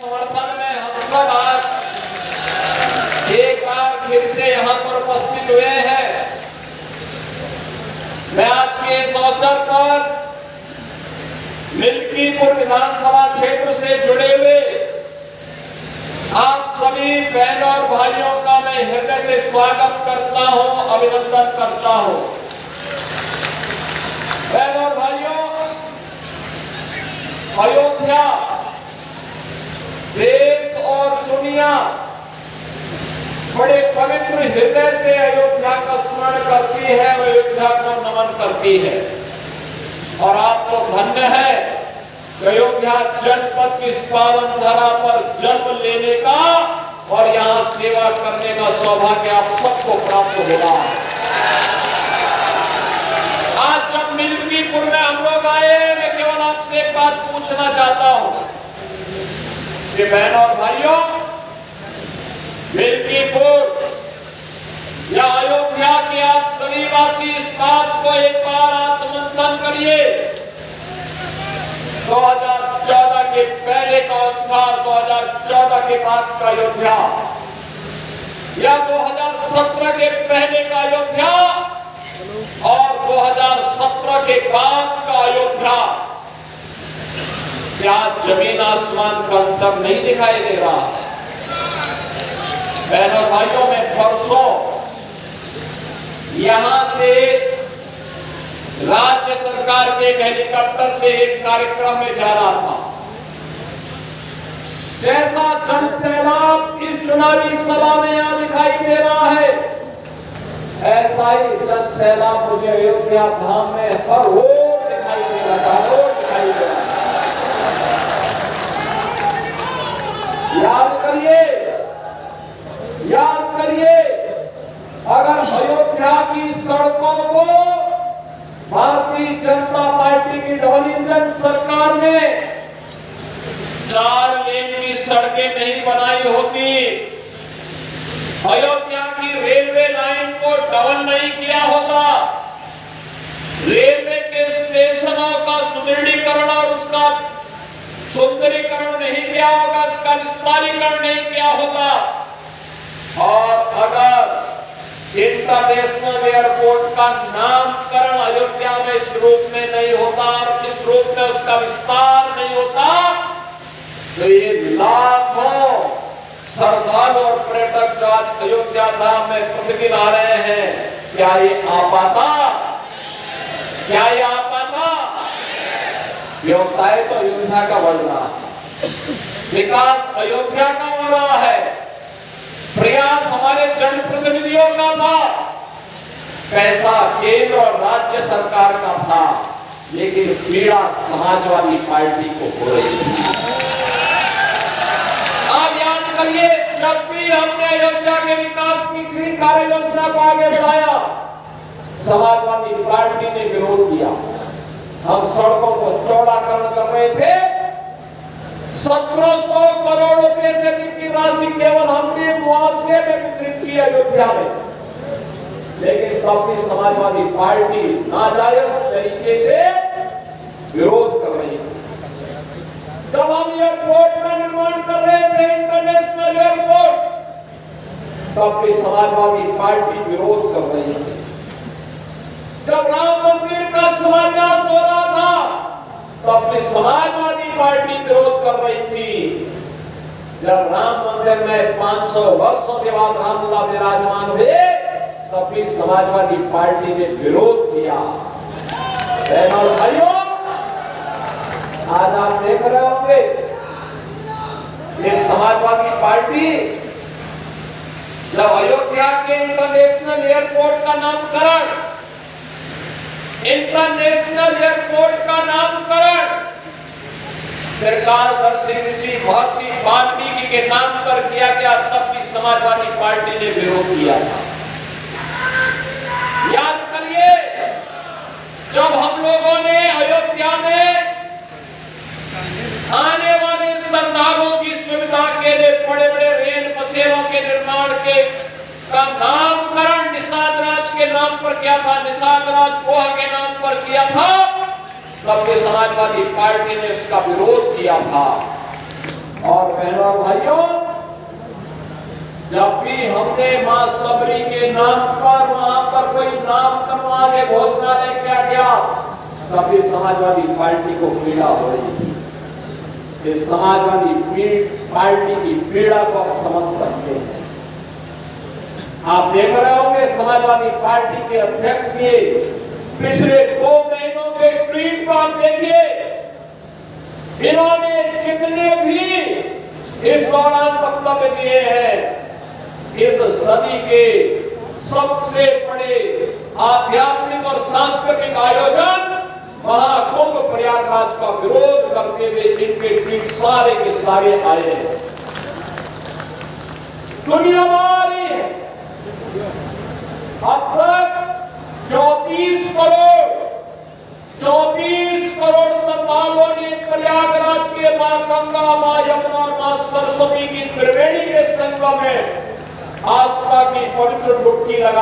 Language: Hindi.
समर्थन में हम सब आज एक बार फिर से यहाँ पर उपस्थित हुए हैं। मैं आज के इस अवसर पर मिल्कीपुर विधानसभा क्षेत्र से जुड़े हुए आप सभी बहनों और भाइयों का मैं हृदय से स्वागत करता हूं, अभिनंदन करता हूं। बहनों और भाइयों, अयोध्या देश और दुनिया बड़े पवित्र हृदय से अयोध्या का स्मरण करती है, अयोध्या को नमन करती है। और आप तो धन्य है कि अयोध्या जनपद की इस पावन धरा पर जन्म लेने का और यहाँ सेवा करने का सौभाग्य आप सबको प्राप्त होगा। आज जब मिल्कीपुर में हम लोग आए, मैं केवल आपसे एक बात पूछना चाहता हूँ कि बहनों और भाइयों, मिल्कीपुर या अयोध्या के आप सभी वासी इस बात को एक बार आत्ममंथन करिए। 2014 के पहले का अयोध्या, 2014 के बाद का अयोध्या या 2017 के पहले का अयोध्या और 2017 के बाद का अयोध्या, क्या जमीन आसमान का अंतर नहीं दिखाई दे रहा है? बहनों भाइयों, मैं परसों यहां से राज्य सरकार के एक हेलीकॉप्टर से एक कार्यक्रम में जा रहा था। जैसा जन सैलाब इस चुनावी सभा में यहां दिखाई दे रहा है, ऐसा ही जन सैलाब मुझे अयोध्या धाम में हर रोज दिखाई दे रहा है, रोज दिखाई दे रहा है। याद करिए, अगर अयोध्या की सड़कों को भारतीय जनता पार्टी की डबल इंजन सरकार ने 4 लेन की सड़कें नहीं बनाई होती, अयोध्या की रेलवे लाइन को डबल नहीं किया होता, रेलवे के स्टेशनों का सुदृढ़ीकरण और उसका सुंदरीकरण नहीं किया होगा, इसका विस्तारीकरण नहीं किया होगा, और अगर इंटरनेशनल एयरपोर्ट का नामकरण अयोध्या में इस रूप में नहीं होता और इस रूप में उसका विस्तार नहीं होता, तो ये लाखों श्रद्धालु और पर्यटक जो आज अयोध्या धाम में प्रतिदिन आ रहे हैं, क्या ये आ पाता? क्या ये आ पाता? व्यवसाय तो अयोध्या का बढ़ रहा है, विकास अयोध्या का हो रहा है, प्रयास हमारे जनप्रतिनिधियों का था, पैसा केंद्र और राज्य सरकार का था, लेकिन पीड़ा समाजवादी पार्टी को हो रही थी। आप याद करिए, जब भी हमने अयोध्या के विकास की किसी कार्य योजना को आगे बढ़ाया, समाजवादी पार्टी ने विरोध किया। हम सड़कों को चौड़ाकरण कर रहे थे, 1700 करोड़ रुपए से अधिक की राशि केवल हमने मुआवजे में वितरित की अयोध्या में, लेकिन तब भी समाजवादी पार्टी नाजायज तरीके से विरोध कर रही थी। जब हम एयरपोर्ट का निर्माण कर रहे थे, इंटरनेशनल एयरपोर्ट, तब भी समाजवादी पार्टी विरोध कर रही थी। जब राम मंदिर का शिलान्यास हो रहा था, तब भी समाजवादी पार्टी विरोध कर रही थी। जब राम मंदिर में 500 वर्षों के बाद रामलला विराजमान हुए, तब भी समाजवादी पार्टी ने विरोध किया। बहनों और भाइयों, आज आप देख रहे होंगे, ये समाजवादी पार्टी जब अयोध्या के इंटरनेशनल एयरपोर्ट का नामकरण त्रिकालदर्शी ऋषि महर्षि वाल्मीकि के नाम पर किया गया, तब भी समाजवादी पार्टी ने विरोध किया था। याद करिए, जब हम लोगों ने अयोध्या में आने वाले श्रद्धालुओं की सुविधा के लिए बड़े बड़े रेल बसेरों के निर्माण के का नामकरण निषाद राज के नाम पर किया था, निषाद राज पोहा के नाम पर किया था, तब भी समाजवादी पार्टी ने उसका विरोध किया था। और बहनों और भाइयों, जब भी हमने मां सबरी के नाम पर वहां पर कोई नाम करवा के घोषणालय क्या किया, तभी समाजवादी पार्टी को पीड़ा हो रही थी। इस समाजवादी पार्टी की पीड़ा को आप समझ सकते हैं। आप देख रहे होंगे समाजवादी पार्टी के अध्यक्ष के पिछले 2 महीनों के ट्वीट को आप देखिए। इन्होंने जितने भी इस दौरान वक्तव्य दिए हैं, इस सदी के सबसे बड़े आध्यात्मिक और सांस्कृतिक आयोजन महाकुंभ प्रयागराज का विरोध करते हुए इनके ट्वीट सारे के सारे आए हैं। दुनिया मारी है। अब तक 34 करोड़ श्रद्धालुओं ने प्रयागराज के मां गंगा, मां यमुना और मां सरस्वती की त्रिवेणी के संगम में आस्था की पवित्र डुबकी लगा